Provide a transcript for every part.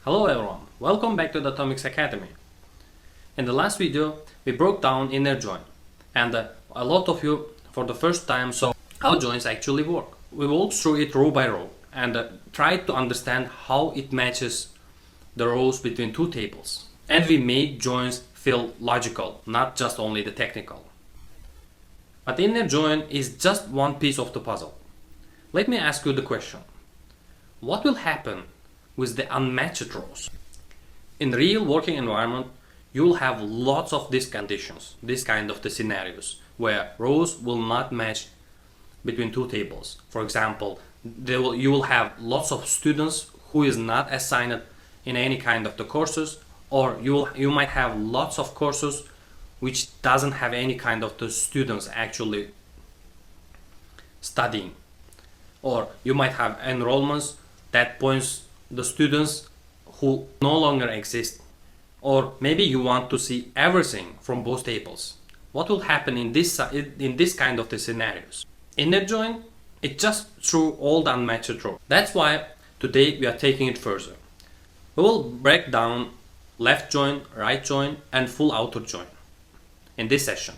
Hello everyone, welcome back to the Datomix Academy. In the last video, we broke down inner join, and a lot of you for the first time saw how joins actually work. We walked through it row by row and tried to understand how it matches the rows between two tables. And we made joins feel logical, not just only the technical. But inner join is just one piece of the puzzle. Let me ask you the question. What will happen with the unmatched rows? In the real working environment, you'll have lots of these conditions, this kind of the scenarios, where rows will not match between two tables. For example, you will have lots of students who is not assigned in any kind of the courses, or you might have lots of courses which doesn't have any kind of the students actually studying, or you might have enrollments that points the students who no longer exist, or maybe you want to see everything from both tables. What will happen in this kind of the scenarios? Inner join, it just threw all the unmatched rows. That's why today we are taking it further. We will break down left join, right join, and full outer join. In this session,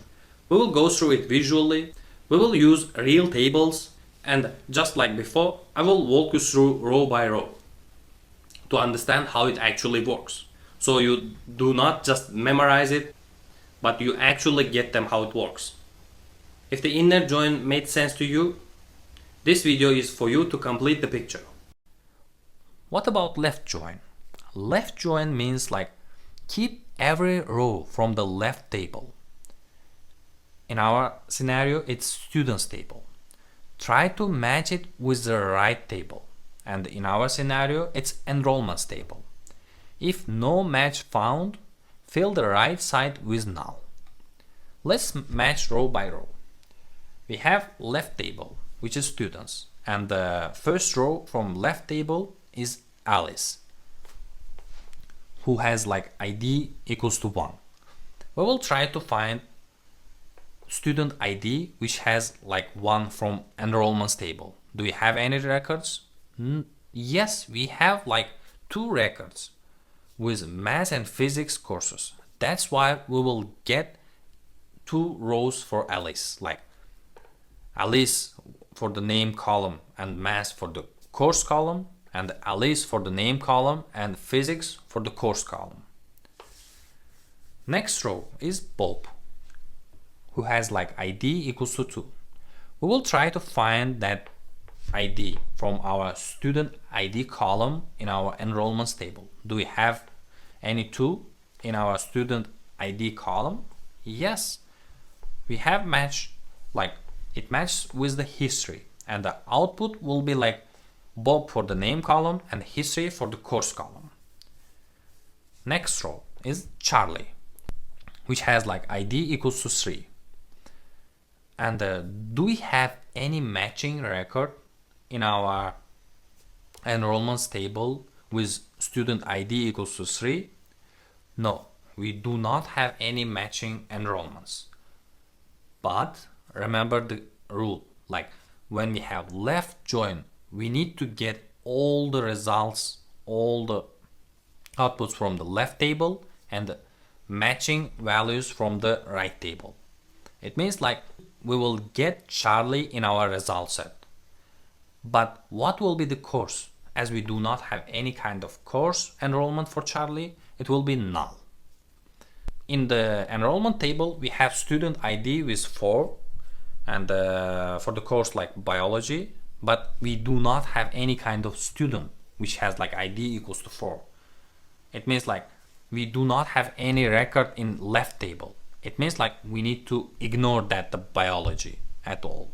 we will go through it visually. We will use real tables, and just like before, I will walk you through row by row to understand how it actually works. So you do not just memorize it, but you actually get them how it works. If the inner join made sense to you, this video is for you to complete the picture. What about left join? Left join means like keep every row from the left table. In our scenario, it's students table. Try to match it with the right table. And in our scenario, it's enrollments table. If no match found, fill the right side with null. Let's match row by row. We have left table, which is students, and the first row from left table is Alice, who has like ID equals to 1. We will try to find student ID which has like 1 from enrollments table. Do we have any records? Yes, we have like 2 records with math and physics courses. That's why we will get 2 rows for Alice, like Alice for the name column and math for the course column, and Alice for the name column and physics for the course column. Next row is Bob, who has like ID equals to 2. We will try to find that ID from our student ID column in our enrollments table. Do we have any 2 in our student ID column? Yes, we have matched, like it matches with the history, and the output will be like Bob for the name column and history for the course column. Next row is Charlie, which has like ID equals to 3. And do we have any matching record in our enrollments table with student ID equals to 3? No, we do not have any matching enrollments. But remember the rule, like when we have left join, we need to get all the results, all the outputs from the left table and the matching values from the right table. It means like we will get Charlie in our result set. But what will be the course? As we do not have any kind of course enrollment for Charlie, it will be null. In the enrollment table, we have student ID with 4 and for the course like biology, but we do not have any kind of student which has like ID equals to 4. It means like we do not have any record in left table. It means like we need to ignore that the biology at all.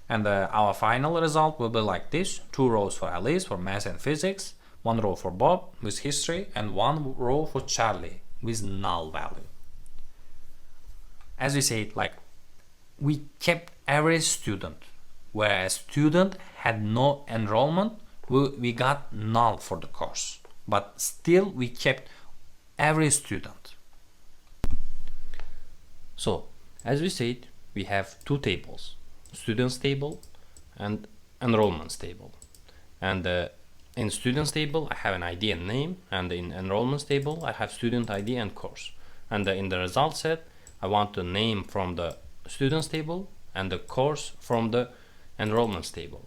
And our final result will be like this: 2 rows for Alice for math and physics, 1 row for Bob with history, and 1 row for Charlie with null value. As we said, like we kept every student, whereas student had no enrollment, we got null for the course, but still we kept every student. So as we said, we have 2 tables, students table and enrollments table, and in students table I have an ID and name, and in enrollments table I have student ID and course. And in the result set I want the name from the students table and the course from the enrollments table.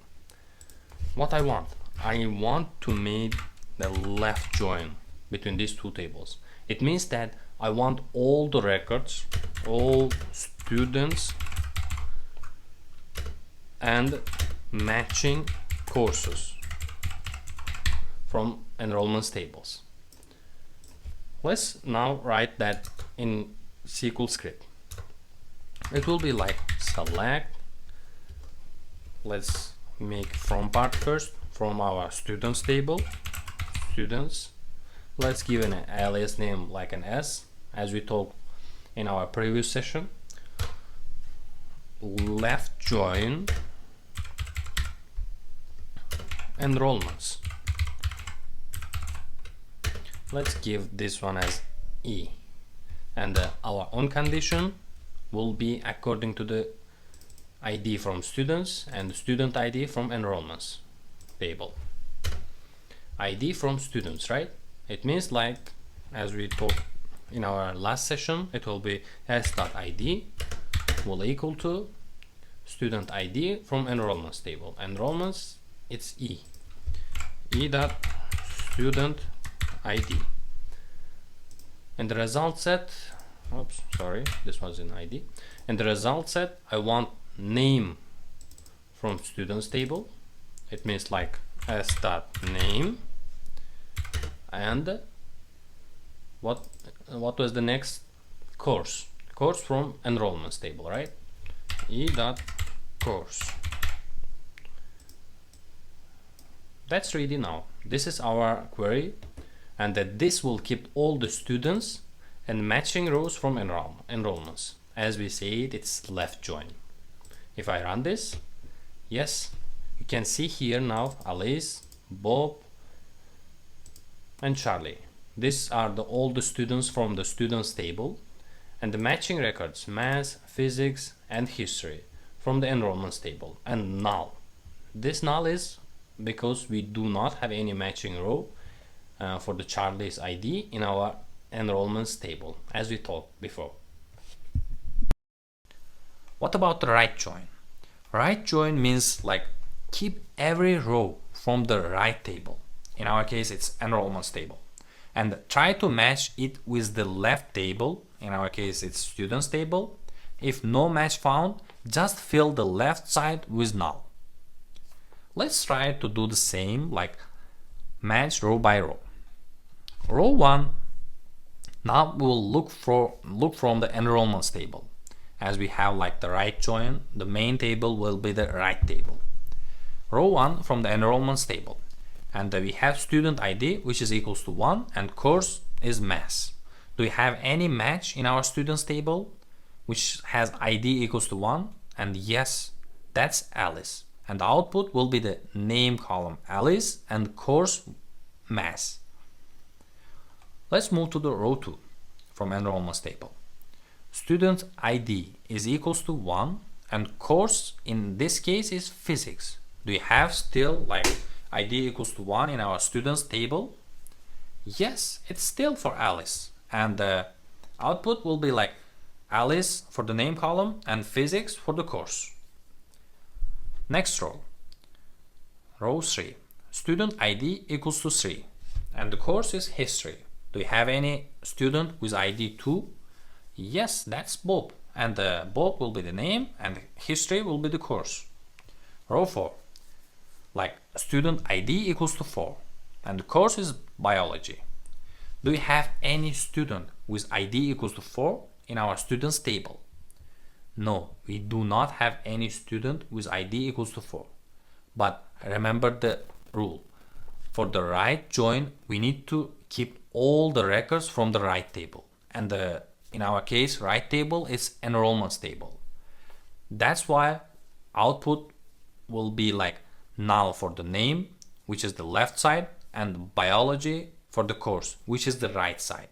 What I want to make the left join between these two tables. It means that I want all the records, all students and matching courses from enrollments tables. Let's now write that in SQL script. It will be like select, let's make from part first, from our students table, students. Let's give an alias name like an S, as we talked in our previous session. Left join enrollments. Let's give this one as E, and our on condition will be according to the ID from students and student ID from enrollments table. ID from students, right? It means, like as we talked in our last session, it will be s.id will equal to student ID from enrollments table. Enrollments, it's E dot student ID. And the result set, oops, sorry, this was in ID. And the result set, I want name from students table. It means like s dot name, and what was the next? Course from enrollments table, right? E dot course. That's ready now. This is our query, and that this will keep all the students and matching rows from enrollments. As we said, it's left join. If I run this, yes, you can see here now Alice, Bob and Charlie. These are all the students from the students table, and the matching records math, physics and history from the enrollments table, and null. This null is because we do not have any matching row for the Charlie's ID in our enrollments table, as we talked before. What about the right join? Right join means like keep every row from the right table. In our case, it's enrollments table, and try to match it with the left table. In our case, it's students table. If no match found, just fill the left side with null. Let's try to do the same, like match row by row. Row 1, now we'll look from the enrollments table. As we have like the right join, the main table will be the right table. Row 1 from the enrollments table, and we have student ID, which is equals to 1, and course is math. Do we have any match in our students table which has ID equals to 1? And yes, that's Alice, and the output will be the name column Alice and course math. Let's move to the row 2 from enrollments table. Student ID is equals to 1, and course in this case is physics. Do we have still like ID equals to 1 in our students table? Yes, it's still for Alice, and the output will be like Alice for the name column and physics for the course. Next row, row 3, student ID equals to 3, and the course is history. Do we have any student with ID 2? Yes, that's Bob, and Bob will be the name and history will be the course. Row 4, like student ID equals to 4, and the course is biology. Do we have any student with ID equals to 4 in our students table? No, we do not have any student with ID equals to 4. But remember the rule. For the right join, we need to keep all the records from the right table. And in our case, right table is enrollments table. That's why output will be like null for the name, which is the left side, and biology for the course, which is the right side.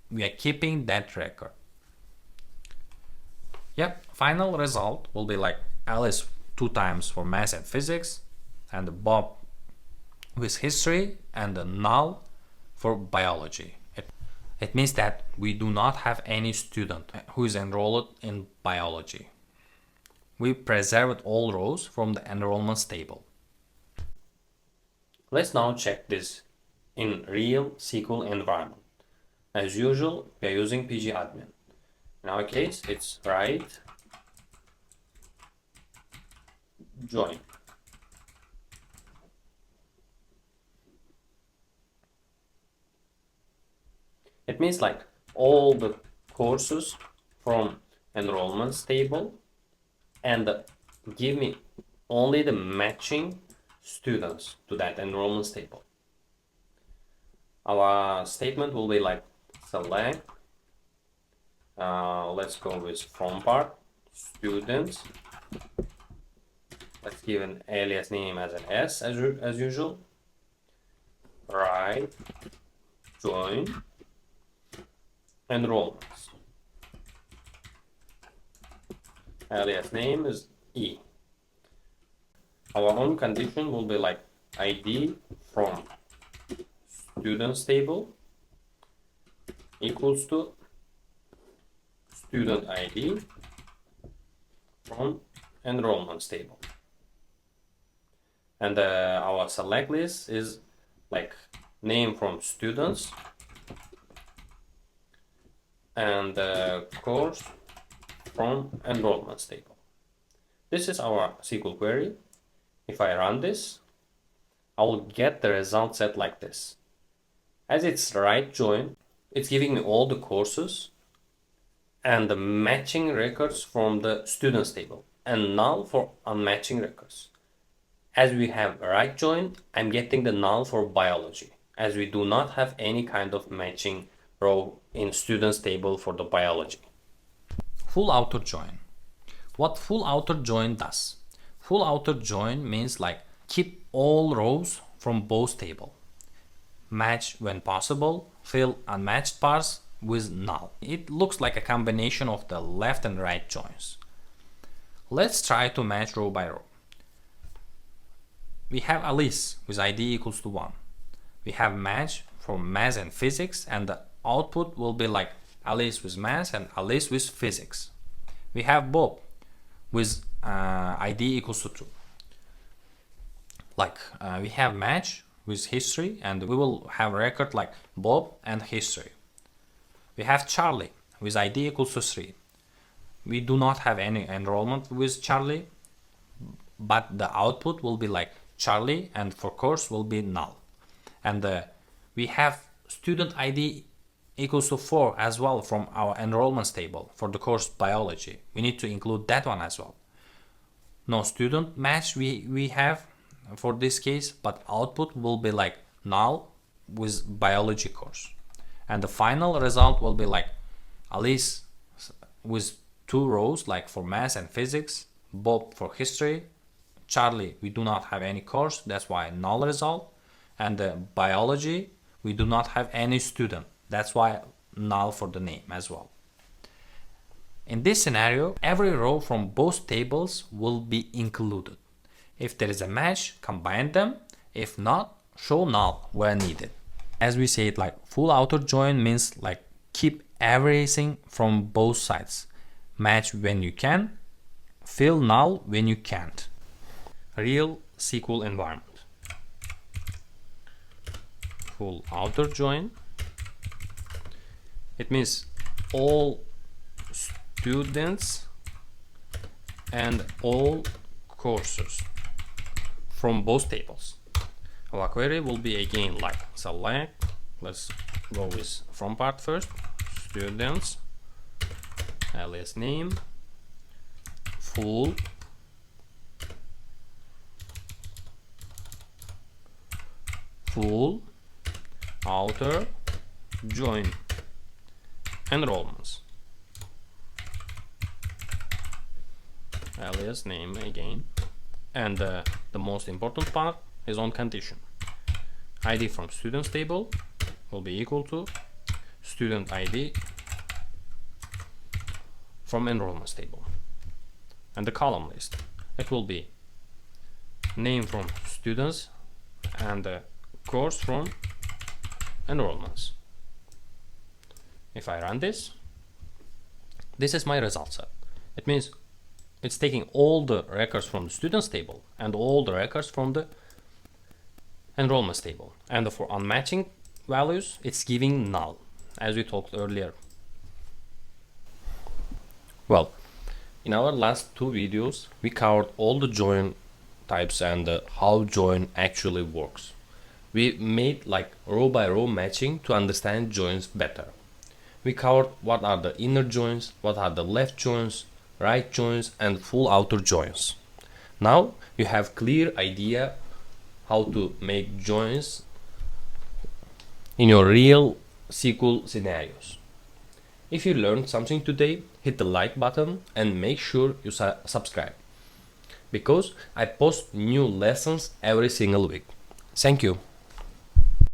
We are keeping that record. Yep, final result will be like Alice 2 times for math and physics, and Bob with history and a null for biology. It means that we do not have any student who is enrolled in biology. We preserved all rows from the enrollments table. Let's now check this in real SQL environment. As usual, we are using pgadmin. In our case, it's write join. It means like all the courses from enrollments table and give me only the matching students to that enrollments table. Our statement will be like select, let's go with from part, students. Let's give an alias name as an S as usual. Right, join, enrollments. Alias name is E. Our own condition will be like ID from students table equals to student ID from enrollments table. And our select list is like name from students and course from enrollments table. This is our SQL query. If I run this, I will get the result set like this. As it's right join, it's giving me all the courses and the matching records from the students table and null for unmatching records. As we have right join, I'm getting the null for biology, as we do not have any kind of matching row in students table for the biology. Full outer join. What full outer join does? Full outer join means like keep all rows from both table. Match when possible, fill unmatched parts with null. It looks like a combination of the left and right joins. Let's try to match row by row. We have Alice with ID equals to 1. We have match for math and physics, and the output will be like Alice with math and Alice with physics. We have Bob with ID equals to 2. We have match with history, and we will have a record like Bob and history. We have Charlie with ID equals to 3. We do not have any enrollment with Charlie, but the output will be like Charlie, and for course will be null. And we have student ID equals to 4 as well from our enrollments table for the course biology. We need to include that one as well. No student match we have for this case, but output will be like null with biology course. And the final result will be like Alice with 2 rows like for math and physics, Bob for history, Charlie we do not have any course, that's why null result, and the biology we do not have any student, that's why null for the name as well. In this scenario, every row from both tables will be included. If there is a match, combine them. If not, show null where needed. As we say it, like full outer join means like keep everything from both sides. Match when you can, fill null when you can't. Real SQL environment. Full outer join. It means all students and all courses from both tables. Our query will be again like select, let's go with from part first, students, alias name, full, outer join, enrollments, alias name again, and the most important part is on condition. ID from students table will be equal to student ID from enrollments table, and the column list, it will be name from students and the course from enrollments. If I run this is my result set. It means it's taking all the records from the students table and all the records from the enrollments table. And for unmatching values, it's giving null, as we talked earlier. Well, in our last two videos, we covered all the join types and how join actually works. We made like row by row matching to understand joins better. We covered what are the inner joins, what are the left joins, right joins, and full outer joins. Now you have clear idea how to make joins in your real SQL scenarios. If you learned something today, hit the like button and make sure you subscribe, because I post new lessons every single week. Thank you.